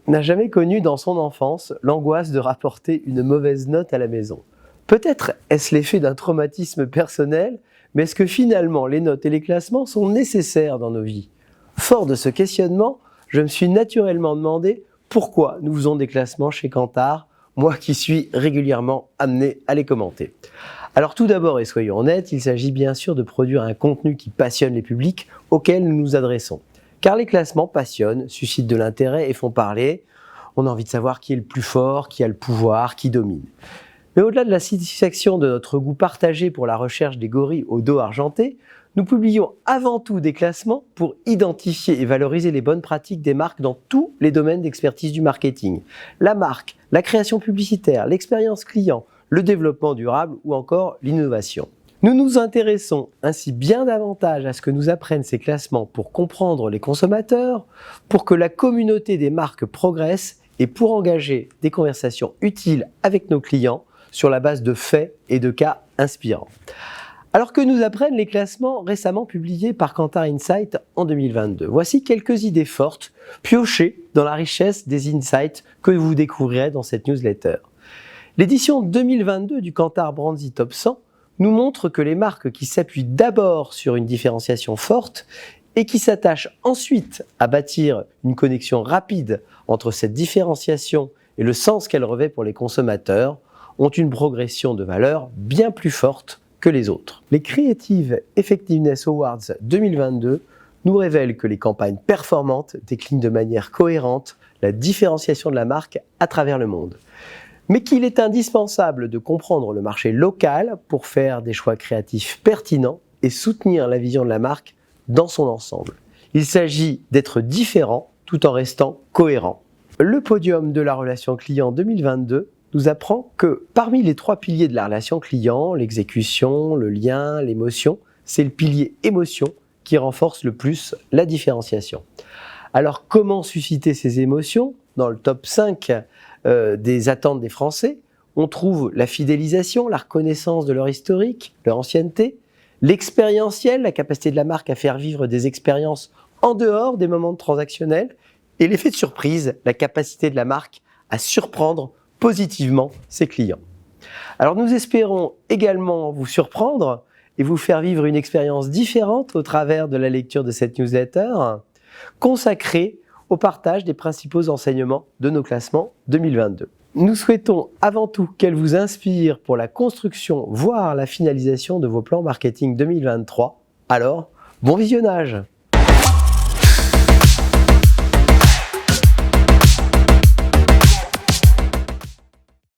n'a jamais connu dans son enfance l'angoisse de rapporter une mauvaise note à la maison? Peut-être est-ce l'effet d'un traumatisme personnel, mais est-ce que finalement les notes et les classements sont nécessaires dans nos vies? Fort de ce questionnement, je me suis naturellement demandé pourquoi nous faisons des classements chez Kantar, moi qui suis régulièrement amené à les commenter. Alors tout d'abord, et soyons honnêtes, il s'agit bien sûr de produire un contenu qui passionne les publics auxquels nous nous adressons. Car les classements passionnent, suscitent de l'intérêt et font parler. On a envie de savoir qui est le plus fort, qui a le pouvoir, qui domine. Mais au-delà de la satisfaction de notre goût partagé pour la recherche des gorilles au dos argenté, nous publions avant tout des classements pour identifier et valoriser les bonnes pratiques des marques dans tous les domaines d'expertise du marketing. La marque, la création publicitaire, l'expérience client, le développement durable ou encore l'innovation. Nous nous intéressons ainsi bien davantage à ce que nous apprennent ces classements pour comprendre les consommateurs, pour que la communauté des marques progresse et pour engager des conversations utiles avec nos clients sur la base de faits et de cas inspirants. Alors que nous apprennent les classements récemment publiés par Kantar Insight en 2022. Voici quelques idées fortes, piochées dans la richesse des insights que vous découvrirez dans cette newsletter. L'édition 2022 du Kantar Brandsy Top 100 nous montre que les marques qui s'appuient d'abord sur une différenciation forte et qui s'attachent ensuite à bâtir une connexion rapide entre cette différenciation et le sens qu'elle revêt pour les consommateurs ont une progression de valeur bien plus forte que les autres. Les Creative Effectiveness Awards 2022 nous révèlent que les campagnes performantes déclinent de manière cohérente la différenciation de la marque à travers le monde. Mais qu'il est indispensable de comprendre le marché local pour faire des choix créatifs pertinents et soutenir la vision de la marque dans son ensemble. Il s'agit d'être différent tout en restant cohérent. Le podium de la relation client 2022 nous apprend que parmi les 3 piliers de la relation client, l'exécution, le lien, l'émotion, c'est le pilier émotion qui renforce le plus la différenciation. Alors comment susciter ces émotions? Dans le top 5 des attentes des Français, on trouve la fidélisation, la reconnaissance de leur historique, leur ancienneté, l'expérientiel, la capacité de la marque à faire vivre des expériences en dehors des moments transactionnels, et l'effet de surprise, la capacité de la marque à surprendre positivement ses clients. Alors nous espérons également vous surprendre et vous faire vivre une expérience différente au travers de la lecture de cette newsletter consacrée au partage des principaux enseignements de nos classements 2022. Nous souhaitons avant tout qu'elle vous inspire pour la construction, voire la finalisation de vos plans marketing 2023. Alors, bon visionnage!